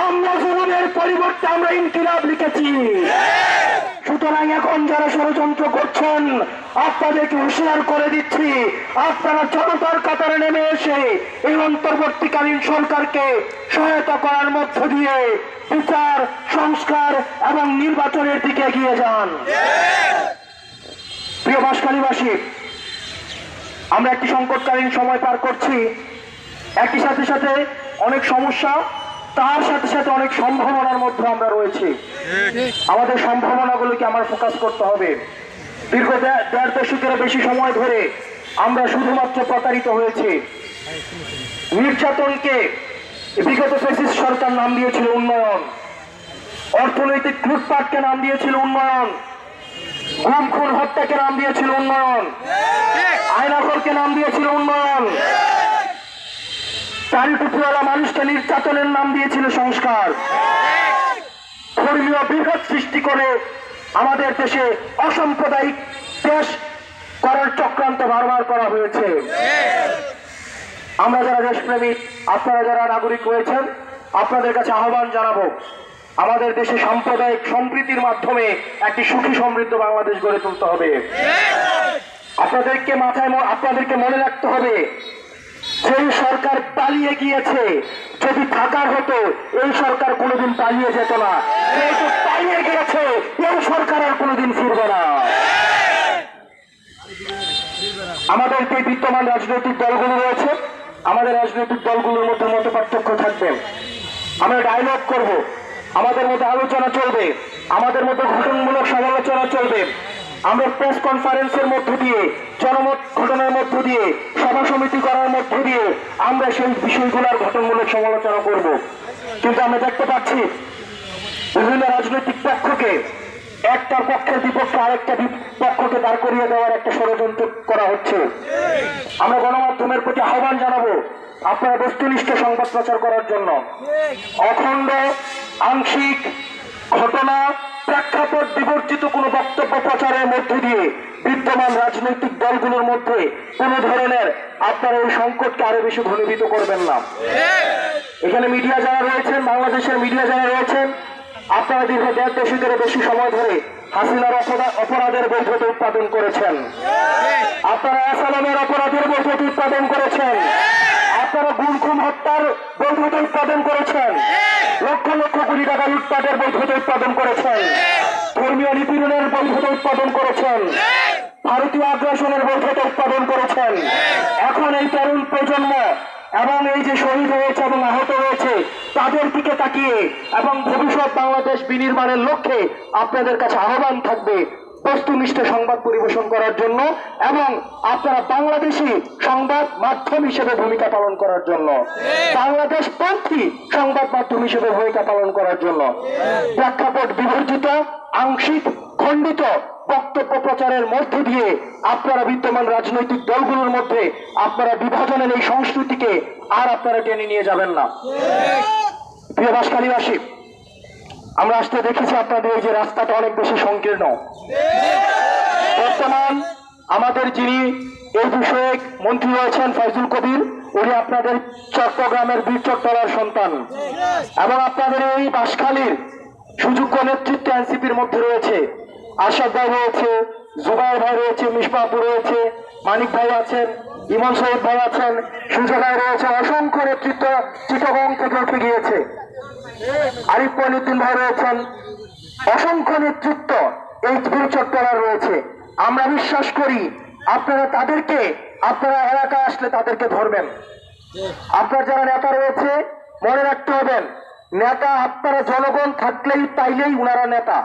আমরা জুলুমের পরিবর্তে আমরা ইনকিলাব লিখেছি। সুতরাং এখন যারা ষড়যন্ত্র করছেন আপনাদেরকে হুঁশিয়ার করে দিচ্ছি, আপনারা জনতার কাতারে নেমে এসে এই অন্তর্বর্তীকালীন সরকারকে সহায়তা করার মধ্য দিয়ে বিচার, সংস্কার এবং নির্বাচনের দিকে এগিয়ে যান। প্রিয় বাঁশখালীবাসী, আমরা একটি সংকটকালীন সময় পার করছি। একই সাথে সাথে অনেক সমস্যা, তার সাথে সাথে অনেক সম্ভাবনার মধ্যে আমরা রয়েছি। আমাদের সম্ভাবনাগুলোকে আমার ফোকাস করতে হবে। দীর্ঘ দেড় দশকের বেশি সময় ধরে আমরা শুধুমাত্র প্রতারিত হয়েছি। নির্যাতনকে বিগত ফ্যাসিস্ট সরকার নাম দিয়েছিল উন্নয়ন, অর্থনৈতিক লুটপাটকে নাম দিয়েছিল উন্নয়ন, গুম খুন হত্যাকে নাম দিয়েছিল উন্নয়ন, আয়নাঘরকে নাম দিয়েছিল উন্নয়ন, চারি টুপিওয়ালা মানুষকে নির্যাতনের নাম দিয়েছিল সংস্কার। ধর্মীয় বিভেদ সৃষ্টি করে আমাদের দেশে অসাম্প্রদায়িক দেশ করার চক্রান্ত বারবার করা হয়েছে। আমরা যারা দেশপ্রেমিক, আপনারা যারা নাগরিক রয়েছেন, আপনাদের কাছে আহ্বান জানাবো, আমাদের দেশে সাম্প্রদায়িক সম্প্রীতির মাধ্যমে একটি সুখী সমৃদ্ধ বাংলাদেশ গড়ে তুলতে হবে। আপনাদেরকে মনে রাখতে হবে, যেই সরকার পালিয়ে গিয়েছে, যদি থাকার হতো এই সরকার কোনোদিন পালিয়ে যেত না। যেহেতু পালিয়ে গিয়েছে, এই সরকার আর কোনোদিন ফিরবে না। আমাদের যে বিদ্যমান রাজনৈতিক দলগুলো রয়েছে, আমাদের রাজনৈতিক দলগুলোর মধ্যে মত পার্থক্য থাকবে। আমরা ডায়লগ করব, আমাদের মধ্যে আলোচনা চলবে, আমাদের মধ্যে গঠনমূলক সমালোচনা চলবে। আমরা প্রেস কনফারেন্সের মধ্য দিয়ে, জনমত ঘটনার মধ্য দিয়ে, সভা সমিতি করার মধ্য দিয়ে আমরা সেই বিষয়গুলোর গঠনমূলক সমালোচনা করব। কিন্তু আমরা দেখতে পাচ্ছি বিভিন্ন রাজনৈতিক পক্ষকে একটার পক্ষের বিপক্ষে আরেকটা পক্ষকে দাঁড় করিয়ে দেওয়ার একটা ষড়যন্ত্র করা হচ্ছে। আমরা গণমাধ্যমের প্রতি আহ্বান জানাবো, আপনারা বস্তুনিষ্ঠ সংবাদ প্রচার করার জন্য অখণ্ড, আংশিক, ঘটনা, প্রেক্ষাপট বিবর্জিত কোনো বক্তব্য প্রচারের মধ্যে দিয়ে বিদ্যমান রাজনৈতিক দলগুলোর মধ্যে কোনো ধরনের আপনারা এই সংকটকে আরো বেশি ঘনীভূত করবেন না। এখানে মিডিয়া যারা রয়েছেন, বাংলাদেশের মিডিয়া যারা রয়েছেন, আপনারা দীর্ঘ দেড় দশকের বেশি সময় ধরে হাসিনার অপরাধের বৈধতা উৎপাদন করেছেন, আপনারা আসালামের অপরাধের বৈধতা উৎপাদন করেছেন, আপনারা গুম খুন হত্যার বৈধতা উৎপাদন করেছেন, লক্ষ লক্ষ কোটি টাকা লুটপাটের বৈধতা উৎপাদন করেছেন, ধর্মীয় নিপীড়নের বৈধতা উৎপাদন করেছেন, ভারতীয় আগ্রাসনের বৈধতা উৎপাদন করেছেন। এখন এই তরুণ প্রজন্ম এবং এই যে শহীদ হয়েছে এবং আহত হয়েছে তাদের দিকে তাকিয়ে এবং ভবিষ্যৎ বাংলাদেশ বিনির্মাণের লক্ষ্যে আপনাদের কাছে আহ্বান থাকবে বস্তুনিষ্ঠ সংবাদ পরিবেশন করার জন্য এবং আপনারা বাংলাদেশি সংবাদ মাধ্যম হিসেবে ভূমিকা পালন করার জন্য, বাংলাদেশ পন্থী সংবাদ মাধ্যম হিসেবে ভূমিকা পালন করার জন্য। প্রেক্ষাপট বিবর্জিত, আংশিক, খণ্ডিত বক্তব্য প্রচারের মধ্য দিয়ে আপনারা বিদ্যমান রাজনৈতিক দলগুলোর মধ্যে আপনারা বিভাজনের এই সংস্কৃতিকে আর আপনারা টেনে নিয়ে যাবেন না। প্রিয় বাঁশখালীবাসী, আমরা আসতে দেখেছি আপনাদের এই যে রাস্তাটা অনেক বেশি সংকীর্ণ। বর্তমান আমাদের যিনি এই বিষয়ে মন্ত্রী রয়েছেন ফয়জুল কবির, উনি আপনাদের চট্টগ্রামের বীরচট্টলার সন্তান এবং আপনাদের এই বাঁশখালীর সুযোগ্য নেতৃত্ব এনসিপির মধ্যে রয়েছে। আশাদ ভাই রয়েছে, জুবাইর ভাই রয়েছে, মিসবাহ রয়েছে, মানিক ভাই আছেন, ইমন সৈয়দ ভাই আছেন, সুজা ভাই রয়েছে, অসংখ্য নেতৃত্ব চিটাগং থেকে উঠে গিয়েছে, আরিফ মঈনুদ্দিন ভাই রয়েছেন, অসংখ্য নেতৃত্ব এই বীরচট্টলার রয়েছে। আমরা বিশ্বাস করি আপনারা এলাকায় আসলে তাদেরকে ধরবেন। আপনার যারা নেতা রয়েছে মনে রাখতে হবেন, নেতা আপনারা জনগণ থাকলেই তাইলেই উনারা নেতা।